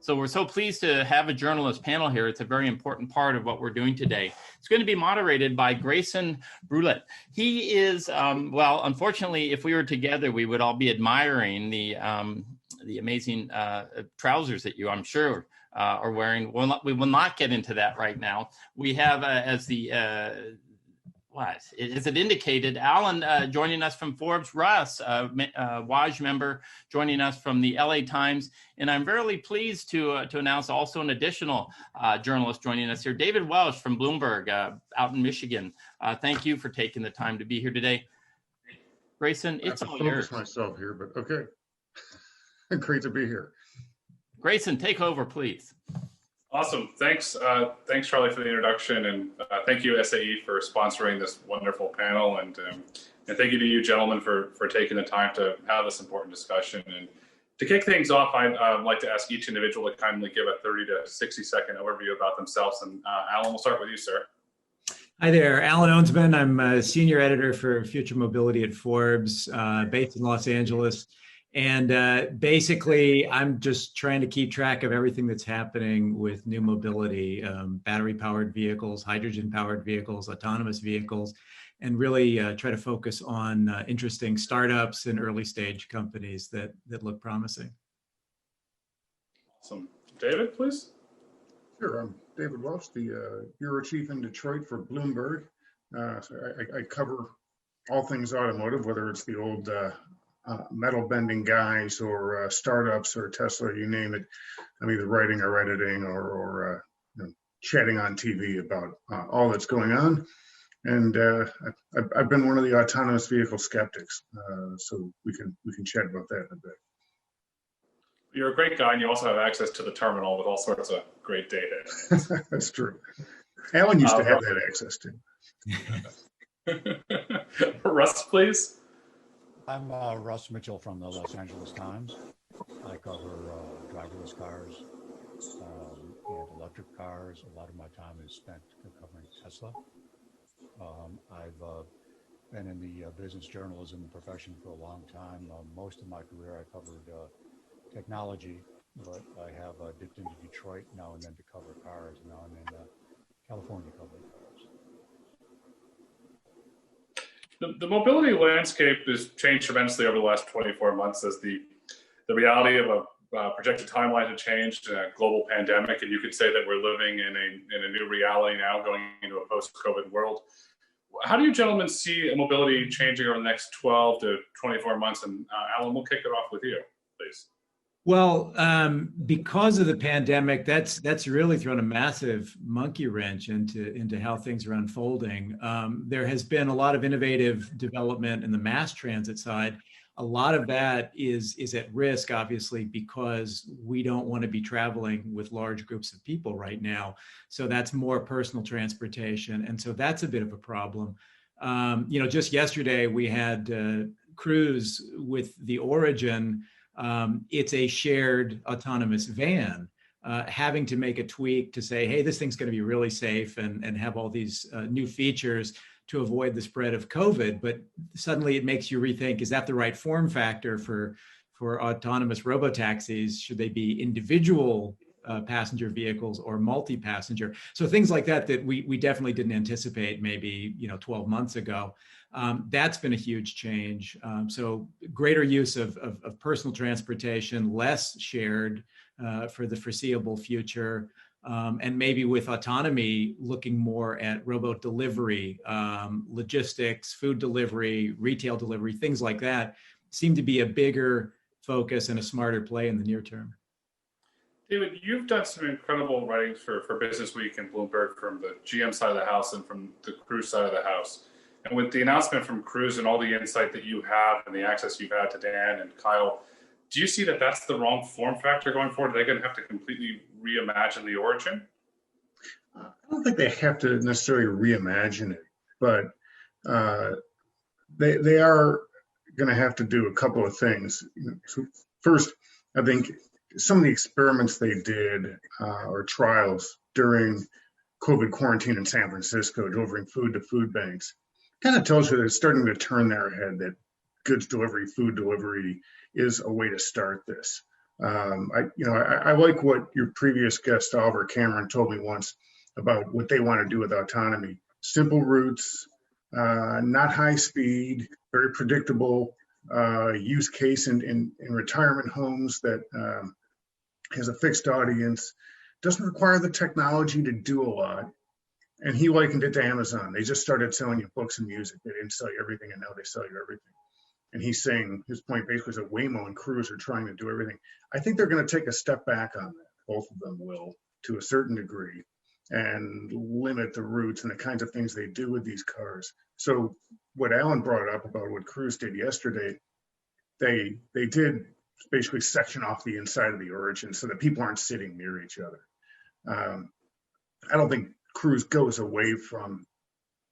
So we're so pleased to have a journalist panel here. It's a very important part of what we're doing today. It's going to be moderated by Grayson Brulte. He is, well, unfortunately, if we were together, we would all be admiring the amazing trousers that you, I'm sure, are wearing. We will not get into that right now. We have as the what is it indicated? Alan joining us from Forbes, Russ, WAJ member joining us from the LA Times, and I'm very pleased to announce also an additional journalist joining us here, David Welch from Bloomberg, out in Michigan. Thank you for taking the time to be here today, Grayson. It's all yours. I myself here, but okay. Great to be here. Grayson, take over, please. Awesome. Thanks, Charlie, for the introduction, and thank you, SAE, for sponsoring this wonderful panel, and thank you to you, gentlemen, for taking the time to have this important discussion. And to kick things off, I'd like to ask each individual to kindly give a 30 to 60-second overview about themselves. And Alan, we'll start with you, sir. Hi there, Alan Ohnsman. I'm a senior editor for Future Mobility at Forbes, based in Los Angeles. And basically, I'm just trying to keep track of everything that's happening with new mobility, battery-powered vehicles, hydrogen-powered vehicles, autonomous vehicles, and really try to focus on interesting startups and early-stage companies that look promising. Awesome. David, please. Sure. I'm David Welch, the bureau chief in Detroit for Bloomberg. So I cover all things automotive, whether it's the old metal bending guys or startups or Tesla, you name it. I'm either writing or editing or chatting on TV about all that's going on. And I've been one of the autonomous vehicle skeptics, so we can chat about that in a bit. You're a great guy, and you also have access to the terminal with all sorts of great data. That's true. Alan used to have that access to. Russ, please. I'm Russ Mitchell from the Los Angeles Times. I cover driverless cars and electric cars. A lot of my time is spent covering Tesla. I've been in the business journalism profession for a long time. Most of my career I covered technology, but I have dipped into Detroit now and then to cover cars. Now I'm in California covering cars. The mobility landscape has changed tremendously over the last 24 months as the reality of a projected timeline has changed, a global pandemic, and you could say that we're living in a new reality now, going into a post-COVID world. How do you gentlemen see mobility changing over the next 12 to 24 months? And Alan, we'll kick it off with you, please. Well, because of the pandemic, that's really thrown a massive monkey wrench into how things are unfolding. There has been a lot of innovative development in the mass transit side. A lot of that is at risk, obviously, because we don't want to be traveling with large groups of people right now. So that's more personal transportation, and so that's a bit of a problem. Just yesterday we had Cruise with the Origin. It's a shared autonomous van, having to make a tweak to say, hey, this thing's going to be really safe and have all these new features to avoid the spread of COVID. But suddenly it makes you rethink, is that the right form factor for autonomous robotaxis? Should they be individual passenger vehicles or multi-passenger? So things like that we definitely didn't anticipate maybe 12 months ago. That's been a huge change. So greater use of personal transportation, less shared for the foreseeable future, and maybe with autonomy, looking more at robot delivery, logistics, food delivery, retail delivery, things like that seem to be a bigger focus and a smarter play in the near term. David, you've done some incredible writings for Business Week and Bloomberg from the GM side of the house and from the Cruise side of the house. And with the announcement from Cruise and all the insight that you have and the access you've had to Dan and Kyle, do you see that that's the wrong form factor going forward? Are they going to have to completely reimagine the Origin? I don't think they have to necessarily reimagine it, but they are going to have to do a couple of things. So first, I think some of the experiments they did or trials during COVID quarantine in San Francisco, delivering food to food banks, kind of tells you that it's starting to turn their head that goods delivery, food delivery is a way to start this. I like what your previous guest, Oliver Cameron, told me once about what they want to do with autonomy. Simple routes, not high speed, very predictable use case in retirement homes that has a fixed audience, doesn't require the technology to do a lot. And he likened it to Amazon. They just started selling you books and music. They didn't sell you everything, and now they sell you everything. And he's saying, his point basically is that Waymo and Cruise are trying to do everything. I think they're going to take a step back on that. Both of them will, to a certain degree, and limit the routes and the kinds of things they do with these cars. So what Alan brought up about what Cruise did yesterday, they did basically section off the inside of the origin so that people aren't sitting near each other. I don't think Cruise goes away from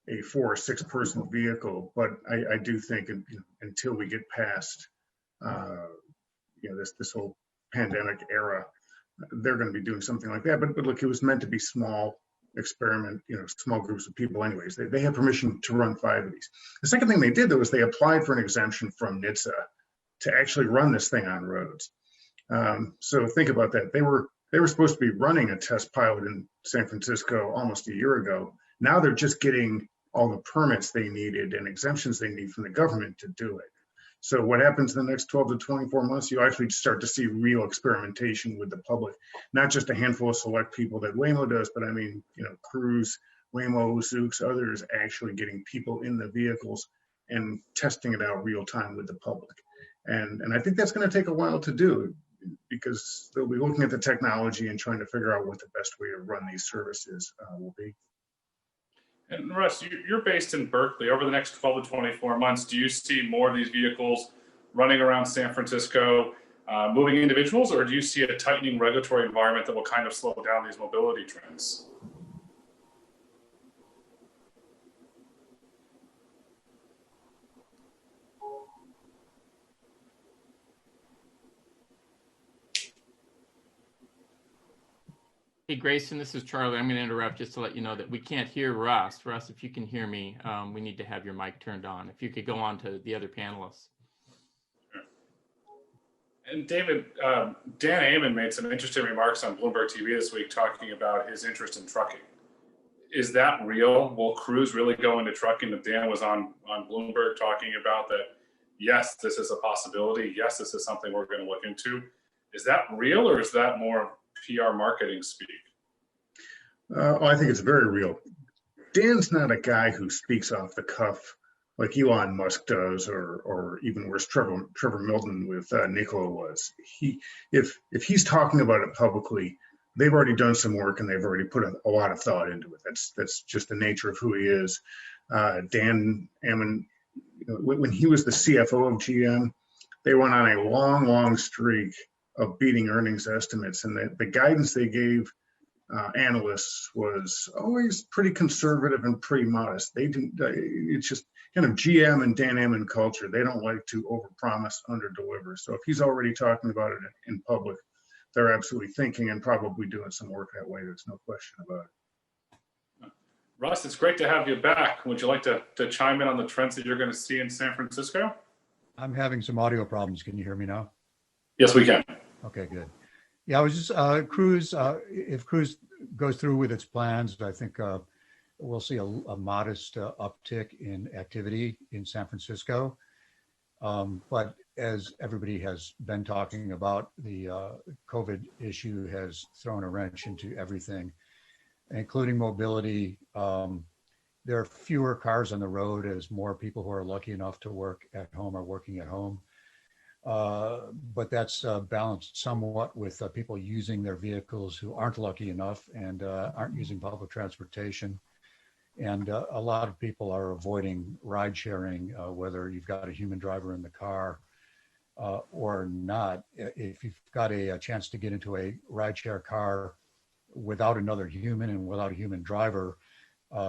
a 4 or 6 person vehicle, but I do think until we get past this whole pandemic era, they're going to be doing something like that. But look, it was meant to be small experiment, small groups of people anyways. They have permission to run 5 of these. The second thing they did, though, is they applied for an exemption from NHTSA to actually run this thing on roads. So think about that. They were supposed to be running a test pilot in San Francisco almost a year ago. Now they're just getting all the permits they needed and exemptions they need from the government to do it. So what happens in the next 12 to 24 months, you actually start to see real experimentation with the public, not just a handful of select people that Waymo does, but I mean, Cruise, Waymo, Zoox, others actually getting people in the vehicles and testing it out real time with the public. And I think that's going to take a while to do, because they'll be looking at the technology and trying to figure out what the best way to run these services will be. And Russ, you're based in Berkeley. Over the next 12 to 24 months, do you see more of these vehicles running around San Francisco, moving individuals, or do you see a tightening regulatory environment that will kind of slow down these mobility trends? Hey, Grayson, this is Charlie. I'm going to interrupt just to let you know that we can't hear Russ. Russ, if you can hear me, we need to have your mic turned on. If you could go on to the other panelists. And David, Dan Amon made some interesting remarks on Bloomberg TV this week talking about his interest in trucking. Is that real? Will Cruise really go into trucking? That Dan was on Bloomberg talking about that, yes, this is a possibility. Yes, this is something we're going to look into. Is that real, or is that more PR marketing speak? I think it's very real. Dan's not a guy who speaks off the cuff like Elon Musk does, or even worse, Trevor Milton with Nikola was. If he's talking about it publicly, they've already done some work and they've already put a lot of thought into it. That's just the nature of who he is. Dan Amon, when he was the CFO of GM, they went on a long streak of beating earnings estimates, and the guidance they gave analysts was always pretty conservative and pretty modest. They didn't. It's just kind of GM and Dan Amon culture. They don't like to overpromise, underdeliver. So if he's already talking about it in public, they're absolutely thinking and probably doing some work that way. There's no question about it. Russ, it's great to have you back. Would you like to chime in on the trends that you're going to see in San Francisco? I'm having some audio problems. Can you hear me now? Yes, we can. Okay, good. Yeah, I was just Cruise. If Cruise goes through with its plans, I think we'll see a modest uptick in activity in San Francisco. But as everybody has been talking about, the COVID issue has thrown a wrench into everything, including mobility. There are fewer cars on the road as more people who are lucky enough to work at home are working at home. But that's balanced somewhat with people using their vehicles who aren't lucky enough and aren't using public transportation. And a lot of people are avoiding ride sharing, whether you've got a human driver in the car or not. If you've got a chance to get into a ride share car without another human and without a human driver,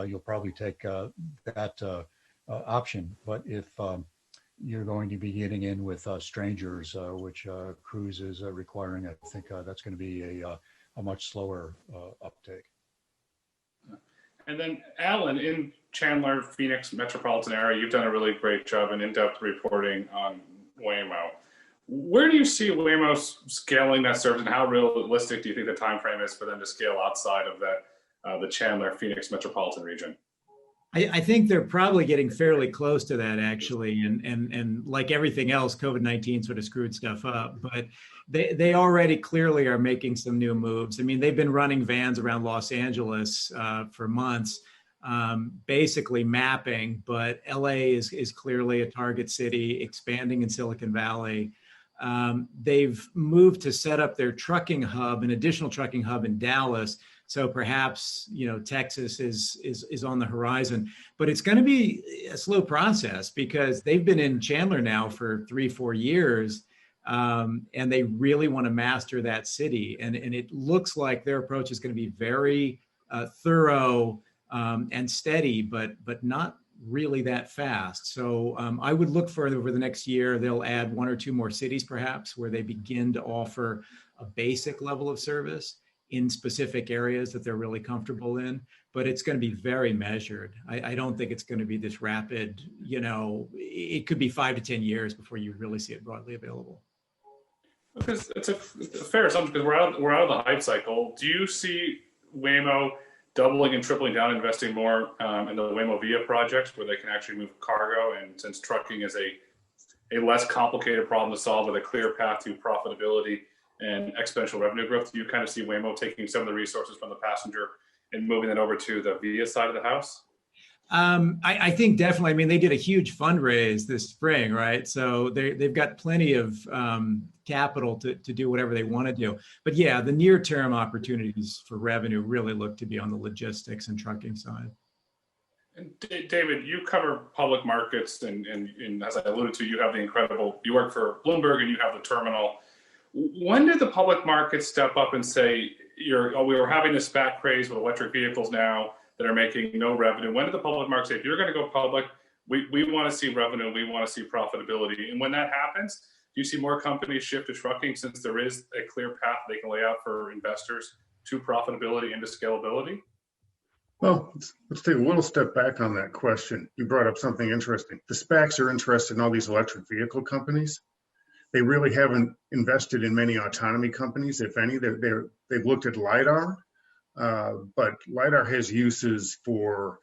you'll probably take that option. But if you're going to be getting in with strangers, which Cruise is requiring, I think that's going to be a much slower uptake. And then Alan, in Chandler, Phoenix metropolitan area, you've done a really great job in in-depth reporting on Waymo. Where do you see Waymo scaling that service, and how realistic do you think the time frame is for them to scale outside of that the Chandler, Phoenix metropolitan region? I think they're probably getting fairly close to that, actually, and like everything else, COVID-19 sort of screwed stuff up. But they already clearly are making some new moves. I mean, they've been running vans around Los Angeles for months, basically mapping. But LA is clearly a target city, expanding in Silicon Valley. They've moved to set up their trucking hub, an additional trucking hub in Dallas. So perhaps, Texas is on the horizon, but it's going to be a slow process because they've been in Chandler now for 3-4 years, and they really want to master that city. And it looks like their approach is going to be very thorough and steady, but not really that fast. So I would look for over the next year, they'll add 1 or 2 more cities perhaps where they begin to offer a basic level of service in specific areas that they're really comfortable in, but it's going to be very measured. I don't think it's going to be this rapid, it could be 5 to 10 years before you really see it broadly available. Because it's a fair assumption, because we're out of the hype cycle. Do you see Waymo doubling and tripling down, investing more in the Waymo Via projects where they can actually move cargo? And since trucking is a less complicated problem to solve with a clear path to profitability and exponential revenue growth, do you kind of see Waymo taking some of the resources from the passenger and moving it over to the Via side of the house? I think definitely. I mean, they did a huge fundraise this spring, right? So they've got plenty of capital to do whatever they want to do. But yeah, the near-term opportunities for revenue really look to be on the logistics and trucking side. And David, you cover public markets, and as I alluded to, you work for Bloomberg and you have the terminal. When did the public market step up and say, we were having this SPAC craze with electric vehicles now that are making no revenue? When did the public market say, if you're going to go public, we want to see revenue, we want to see profitability? And when that happens, do you see more companies shift to trucking since there is a clear path they can lay out for investors to profitability and to scalability? Well, let's take a little step back on that question. You brought up something interesting. The SPACs are interested in all these electric vehicle companies. They really haven't invested in many autonomy companies, if any. They've looked at Lidar, but Lidar has uses for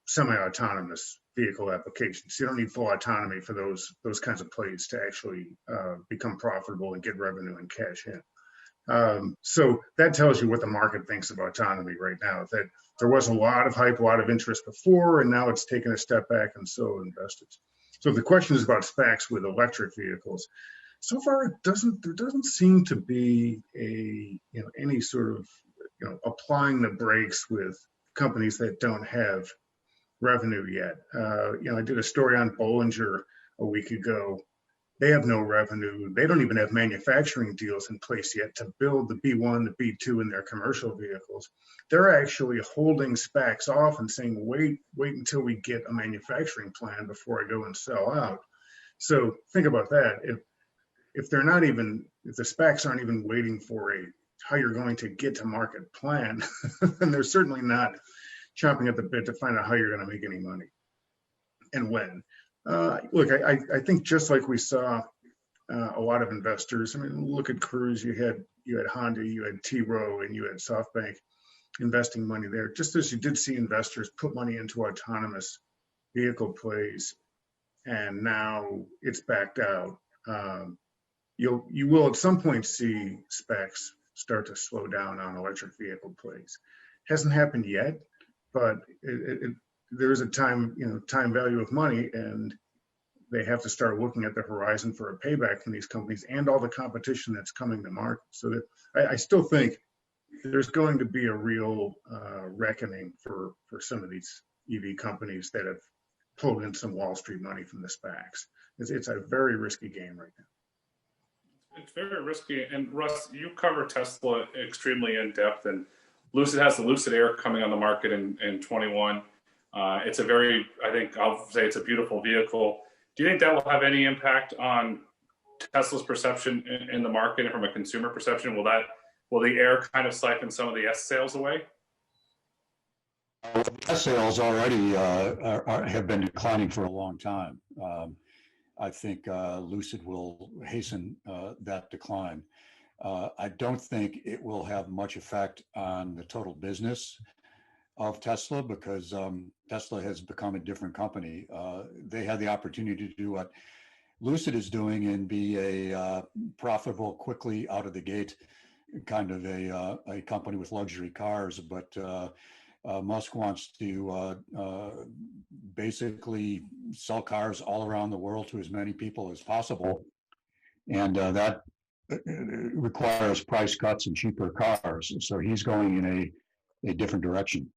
semi-autonomous vehicle applications. You don't need full autonomy for those kinds of plays to actually become profitable and get revenue and cash in. So that tells you what the market thinks of autonomy right now, that there was a lot of hype, a lot of interest before, and now it's taken a step back, and so investors. So if the question is about SPACs with electric vehicles, so far there doesn't seem to be any sort of applying the brakes with companies that don't have revenue yet. I did a story on Bollinger a week ago. They have no revenue. They don't even have manufacturing deals in place yet to build the B1, the B2 in their commercial vehicles. They're actually holding SPACs off and saying, wait until we get a manufacturing plan before I go and sell out. So think about that. If the SPACs aren't even waiting for how you're going to get to market plan, then they're certainly not chomping at the bit to find out how you're going to make any money and when. Look, I think just like we saw a lot of investors. I mean, look at Cruise. You had Honda, you had T. Rowe, and you had SoftBank investing money there. Just as you did see investors put money into autonomous vehicle plays, and now it's backed out. You will at some point see specs start to slow down on electric vehicle plays. Hasn't happened yet, but there is a time value of money, and they have to start looking at the horizon for a payback from these companies and all the competition that's coming to market. So that I still think there's going to be a real reckoning for some of these EV companies that have pulled in some Wall Street money from the SPACs. It's a very risky game right now. It's very risky. And Russ, you cover Tesla extremely in depth, and Lucid has the Lucid Air coming on the market in 21. It's I'll say it's a beautiful vehicle. Do you think that will have any impact on Tesla's perception in the market and from a consumer perception? Will the Air kind of siphon some of the S sales away? S sales already have been declining for a long time. I think Lucid will hasten that decline. I don't think it will have much effect on the total business of Tesla because Tesla has become a different company. They had the opportunity to do what Lucid is doing and be a profitable, quickly out of the gate kind of a company with luxury cars. But Musk wants to basically sell cars all around the world to as many people as possible. And that requires price cuts and cheaper cars. So he's going in a different direction.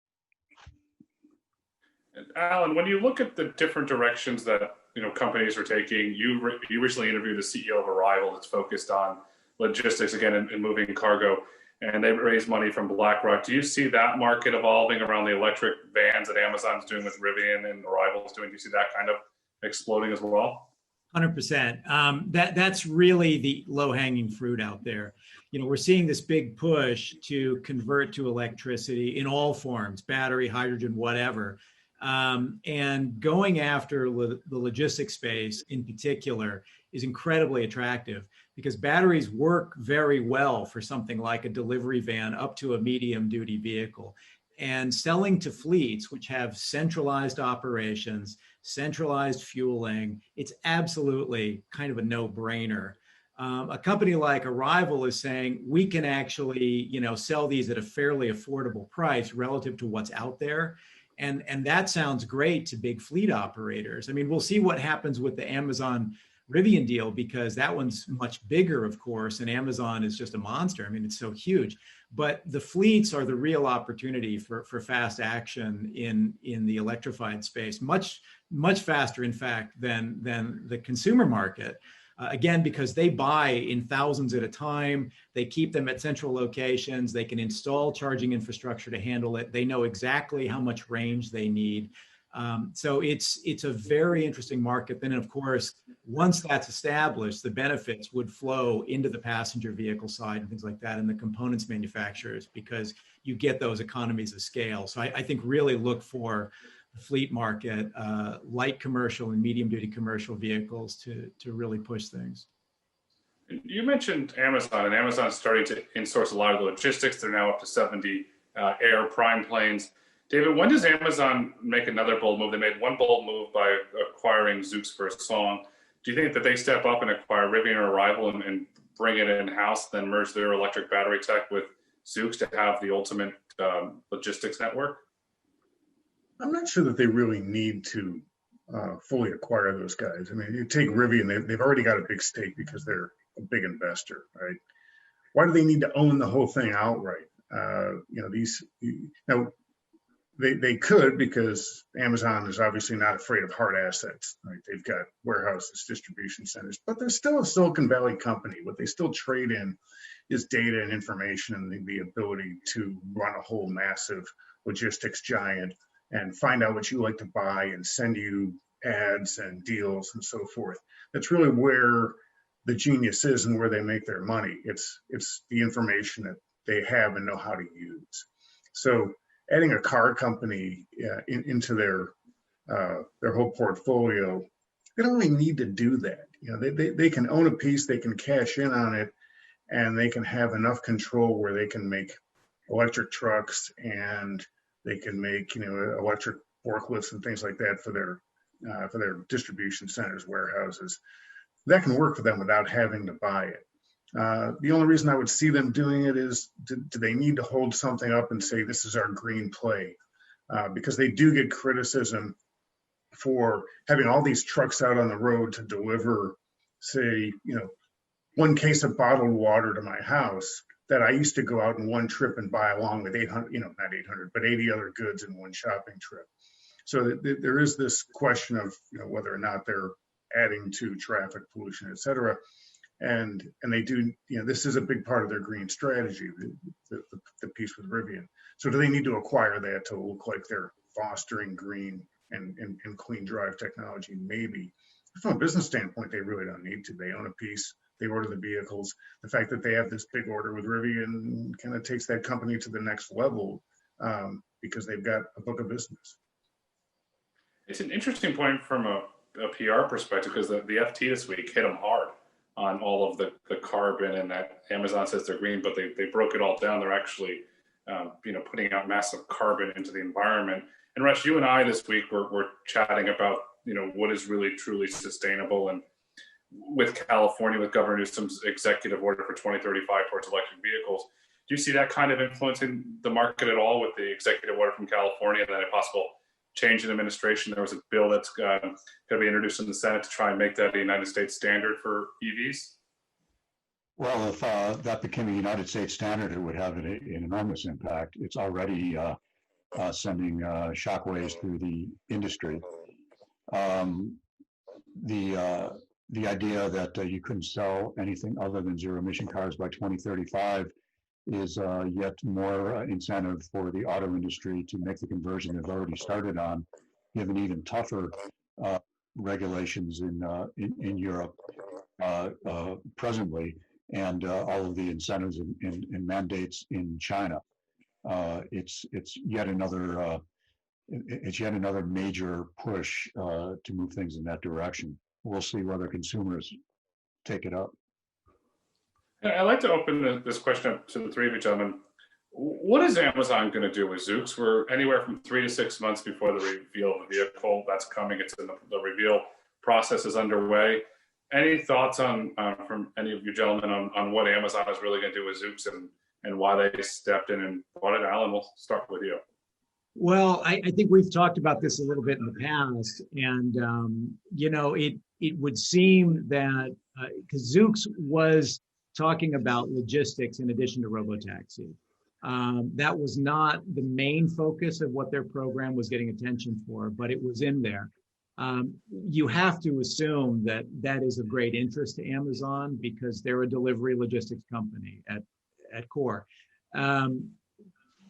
Alan, when you look at the different directions that companies are taking, you recently interviewed the CEO of Arrival that's focused on logistics again and moving cargo, and they raised money from BlackRock. Do you see that market evolving around the electric vans that Amazon's doing with Rivian and Arrival's doing? Do you see that kind of exploding as well? 100%. That's really the low-hanging fruit out there. We're seeing this big push to convert to electricity in all forms, battery, hydrogen, whatever. And going after the logistics space in particular is incredibly attractive because batteries work very well for something like a delivery van up to a medium duty vehicle. And selling to fleets, which have centralized operations, centralized fueling, it's absolutely kind of a no-brainer. A company like Arrival is saying we can actually, sell these at a fairly affordable price relative to what's out there. And that sounds great to big fleet operators. I mean, we'll see what happens with the Amazon Rivian deal because that one's much bigger, of course, and Amazon is just a monster. I mean, it's so huge. But the fleets are the real opportunity for fast action in the electrified space, much faster, in fact, than the consumer market. Again, because they buy in thousands at a time, they keep them at central locations, they can install charging infrastructure to handle it, they know exactly how much range they need. So it's a very interesting market. Then, of course, once that's established, the benefits would flow into the passenger vehicle side and things like that, and the components manufacturers, because you get those economies of scale. So I think really look for the fleet market, light commercial and medium duty commercial vehicles to really push things. You mentioned Amazon, and Amazon's starting to insource a lot of the logistics. They're now up to 70 Air Prime planes. David, when does Amazon make another bold move? They made one bold move by acquiring Zoox for a song. Do you think that they step up and acquire Rivian or Arrival and bring it in-house, then merge their electric battery tech with Zoox to have the ultimate logistics network? I'm not sure that they really need to fully acquire those guys. I mean, you take Rivian, they've already got a big stake because they're a big investor, right? Why do they need to own the whole thing outright? They could, because Amazon is obviously not afraid of hard assets, right? They've got warehouses, distribution centers, but they're still a Silicon Valley company. What they still trade in is data and information and the ability to run a whole massive logistics giant and find out what you like to buy and send you ads and deals and so forth. That's really where the genius is and where they make their money. It's the information that they have and know how to use. So adding a car company into their whole portfolio, they don't really need to do that. They can own a piece, they can cash in on it, and they can have enough control where they can make electric trucks and they can make electric forklifts and things like that for their distribution centers, warehouses. That can work for them without having to buy it. The only reason I would see them doing it is, do they need to hold something up and say, this is our green play? Because they do get criticism for having all these trucks out on the road to deliver, say, one case of bottled water to my house that I used to go out in one trip and buy along with 800, not 800, but 80 other goods in one shopping trip. So there is this question of, whether or not they're adding to traffic pollution, et cetera. And they do, this is a big part of their green strategy, the piece with Rivian. So do they need to acquire that to look like they're fostering green and clean drive technology? Maybe. From a business standpoint, they really don't need to. They own a piece, they order the vehicles. The fact that they have this big order with Rivian kind of takes that company to the next level because they've got a book of business. It's an interesting point from a a PR perspective, because the FT this week hit them hard on all of the carbon, and that Amazon says they're green, but they broke it all down. They're actually, putting out massive carbon into the environment. And Russ, you and I this week were chatting about, what is really truly sustainable. And with California, with Governor Newsom's executive order for 2035 towards electric vehicles, do you see that kind of influencing the market at all with the executive order from California and then a possible change in administration? There was a bill that's going to be introduced in the Senate to try and make that a United States standard for EVs. Well, if that became a United States standard, it would have an enormous impact. It's already sending shockwaves through the industry. The idea that you couldn't sell anything other than zero-emission cars by 2035 is yet more incentive for the auto industry to make the conversion they've already started on, given even tougher regulations in Europe presently, and all of the incentives and mandates in China. It's yet another major push to move things in that direction. We'll see whether consumers take it up. I'd like to open this question up to the three of you gentlemen. What is Amazon going to do with Zoox? We're anywhere from 3 to 6 months before the reveal of the vehicle. That's coming. It's in the reveal process is underway. Any thoughts on from any of you gentlemen on what Amazon is really going to do with Zoox and why they stepped in and bought it? Alan, we'll start with you. Well, I think we've talked about this a little bit in the past, and it would seem that because Zoox was talking about logistics in addition to robotaxi, that was not the main focus of what their program was getting attention for, but it was in there. You have to assume that that is of great interest to Amazon because they're a delivery logistics company at core.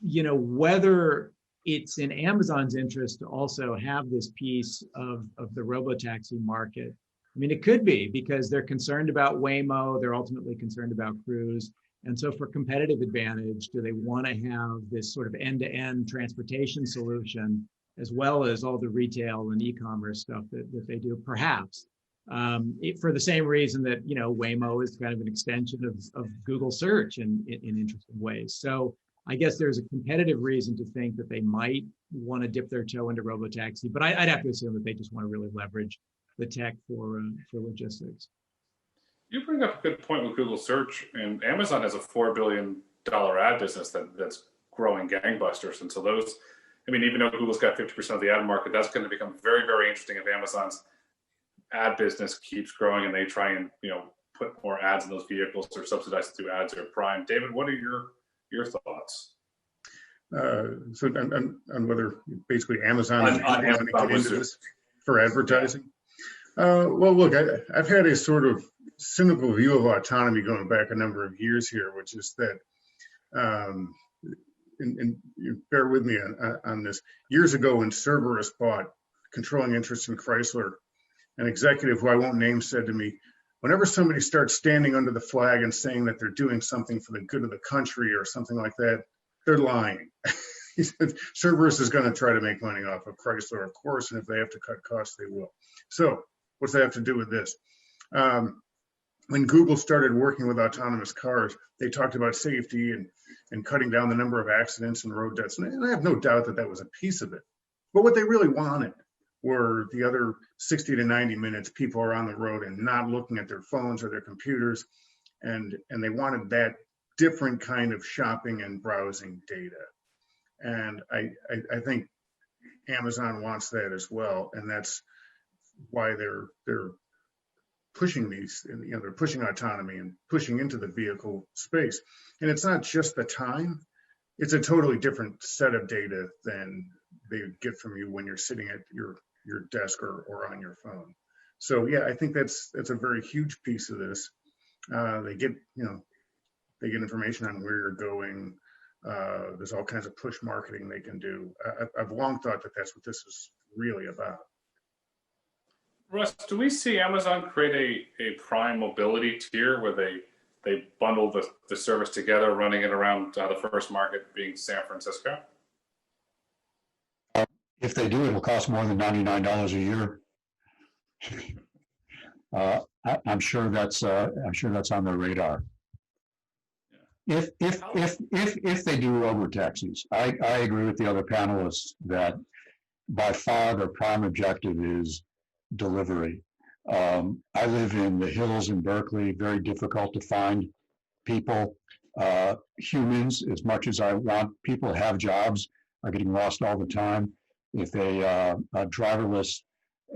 Whether it's in Amazon's interest to also have this piece of the robotaxi market. I mean, it could be because they're concerned about Waymo, they're ultimately concerned about Cruise. And so for competitive advantage, do they want to have this sort of end-to-end transportation solution as well as all the retail and e-commerce stuff that they do? Perhaps. For the same reason that, Waymo is kind of an extension of Google search in interesting ways. So I guess there's a competitive reason to think that they might want to dip their toe into robotaxi, but I'd have to assume that they just want to really leverage the tech for logistics. You bring up a good point with Google search, and Amazon has a $4 billion ad business that's growing gangbusters. And so those, even though Google's got 50% of the ad market, that's going to become very, very interesting if Amazon's ad business keeps growing and they try and, put more ads in those vehicles or subsidize it through ads or Prime. David, what are your thoughts? So on whether basically Amazon is into this for advertising. Well, look, I've had a sort of cynical view of autonomy going back a number of years here, which is that, and you bear with me on this. Years ago, when Cerberus bought controlling interest in Chrysler, an executive who I won't name said to me, whenever somebody starts standing under the flag and saying that they're doing something for the good of the country or something like that, they're lying. He said, Cerberus is going to try to make money off of Chrysler, of course, and if they have to cut costs, they will. So what's that have to do with this? When Google started working with autonomous cars, they talked about safety and cutting down the number of accidents and road deaths. And I have no doubt that that was a piece of it. But what they really wanted were the other 60 to 90 minutes people are on the road and not looking at their phones or their computers. And they wanted that different kind of shopping and browsing data. And I think Amazon wants that as well. And that's why they're pushing these, they're pushing autonomy and pushing into the vehicle space. And it's not just the time, it's a totally different set of data than they get from you when you're sitting at your desk or on your phone. So yeah, I think that's a very huge piece of this. They get information on where you're going. There's all kinds of push marketing they can do. I've long thought that that's what this is really about. Russ, do we see Amazon create a prime mobility tier where they bundle the service together, running it around the first market being San Francisco? If they do, it'll cost more than $99 a year. I'm sure that's on their radar. If they do robo-taxis, I agree with the other panelists that by far their prime objective is delivery. I live in the hills in Berkeley, very difficult to find people, humans, as much as I want people to have jobs, are getting lost all the time. If a driverless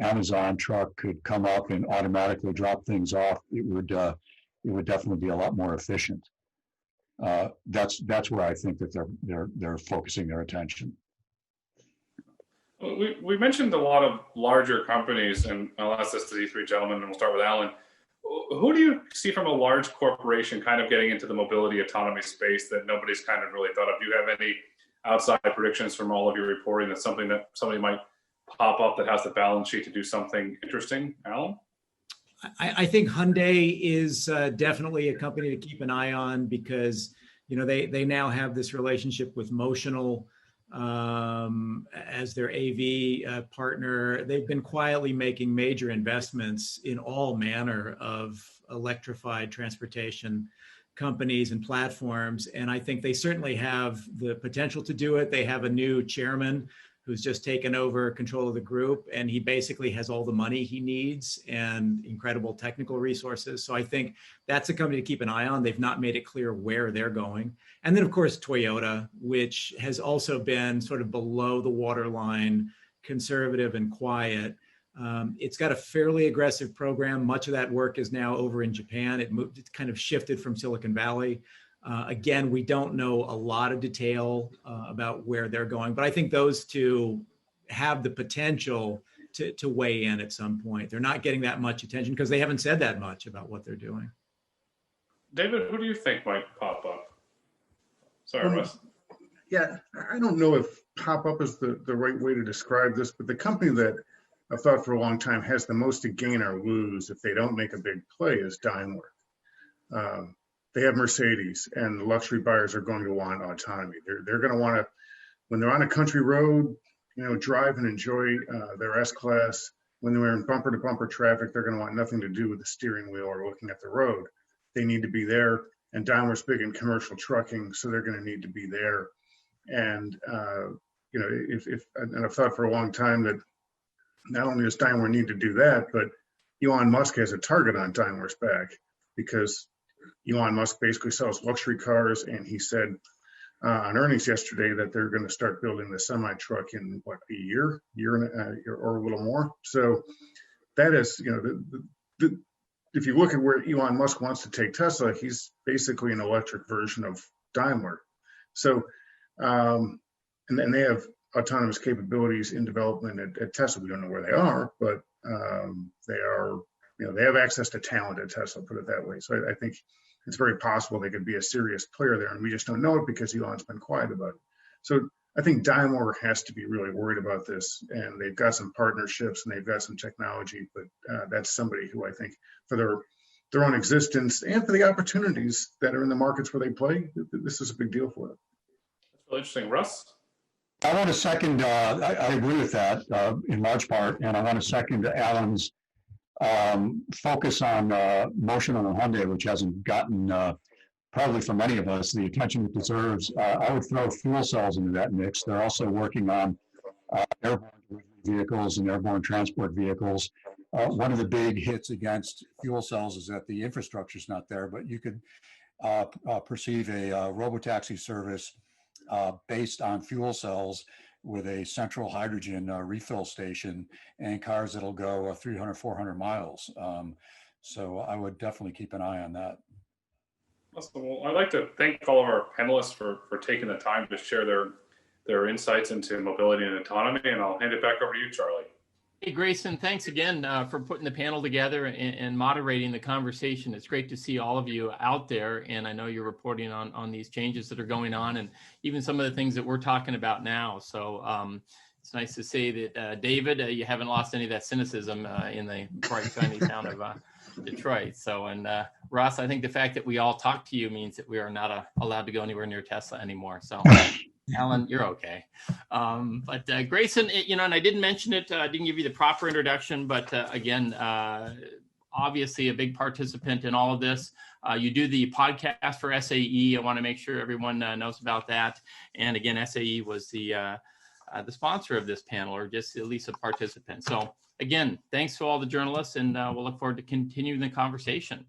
Amazon truck could come up and automatically drop things off, it would definitely be a lot more efficient. That's where I think that they're focusing their attention. We mentioned a lot of larger companies, and I'll ask this to these three gentlemen, and we'll start with Alan. Who do you see from a large corporation kind of getting into the mobility autonomy space that nobody's kind of really thought of? Do you have any outside predictions from all of your reporting that's something that somebody might pop up that has the balance sheet to do something interesting? Alan? I think Hyundai is definitely a company to keep an eye on because, you know, they now have this relationship with Motional as their AV partner. They've been quietly making major investments in all manner of electrified transportation companies and platforms. And I think they certainly have the potential to do it. They have a new chairman who's just taken over control of the group, and he basically has all the money he needs and incredible technical resources. So I think that's a company to keep an eye on. They've not made it clear where they're going. And then of course, Toyota, which has also been sort of below the waterline, conservative and quiet. It's got a fairly aggressive program. Much of that work is now over in Japan. It kind of shifted from Silicon Valley. Again, we don't know a lot of detail about where they're going, but I think those two have the potential to weigh in at some point. They're not getting that much attention because they haven't said that much about what they're doing. David, who do you think might pop up? Sorry, Russ. Yeah, I don't know if pop up is the right way to describe this, but the company that I've thought for a long time has the most to gain or lose if they don't make a big play is Daimler. They have Mercedes, and luxury buyers are going to want autonomy. They're going to want to, when they're on a country road, you know, drive and enjoy their S-Class. When they're in bumper-to-bumper traffic, they're going to want nothing to do with the steering wheel or looking at the road. They need to be there, and Daimler's big in commercial trucking, so they're going to need to be there. And you know, and I've thought for a long time that not only does Daimler need to do that, but Elon Musk has a target on Daimler's back because Elon Musk basically sells luxury cars, and he said on earnings yesterday that they're going to start building the semi-truck in what, a year or a little more. So that is, you know, if you look at where Elon Musk wants to take Tesla, he's basically an electric version of Daimler. So and then they have autonomous capabilities in development at Tesla. We don't know where they are, but they are, you know, they have access to talent at Tesla, put it that way. So I think it's very possible they could be a serious player there, and we just don't know it because Elon's been quiet about it. So I think Daimler has to be really worried about this, and they've got some partnerships and they've got some technology, but that's somebody who I think for their own existence and for the opportunities that are in the markets where they play, this is a big deal for them. That's really interesting. Russ? I want to second, I agree with that in large part, and I want to second Alan's focus on Motional and Hyundai, which hasn't gotten, probably for many of us, the attention it deserves. I would throw fuel cells into that mix. They're also working on airborne vehicles and airborne transport vehicles. One of the big hits against fuel cells is that the infrastructure is not there, but you could perceive a robotaxi service based on fuel cells with a central hydrogen refill station and cars that'll go 300, 400 miles. So I would definitely keep an eye on that. Awesome. Well, I'd like to thank all of our panelists for taking the time to share their insights into mobility and autonomy, and I'll hand it back over to you, Charlie. Hey, Grayson, thanks again for putting the panel together and moderating the conversation. It's great to see all of you out there, and I know you're reporting on these changes that are going on and even some of the things that we're talking about now. So it's nice to see that, David, you haven't lost any of that cynicism in the bright, sunny town of Detroit. So, and Russ, I think the fact that we all talk to you means that we are not allowed to go anywhere near Tesla anymore. So Alan, you're okay. But Grayson, and I didn't mention it, I didn't give you the proper introduction, but again, obviously a big participant in all of this. You do the podcast for SAE. I want to make sure everyone knows about that. And again, SAE was the sponsor of this panel, or just at least a participant. So again, thanks to all the journalists, and we'll look forward to continuing the conversation.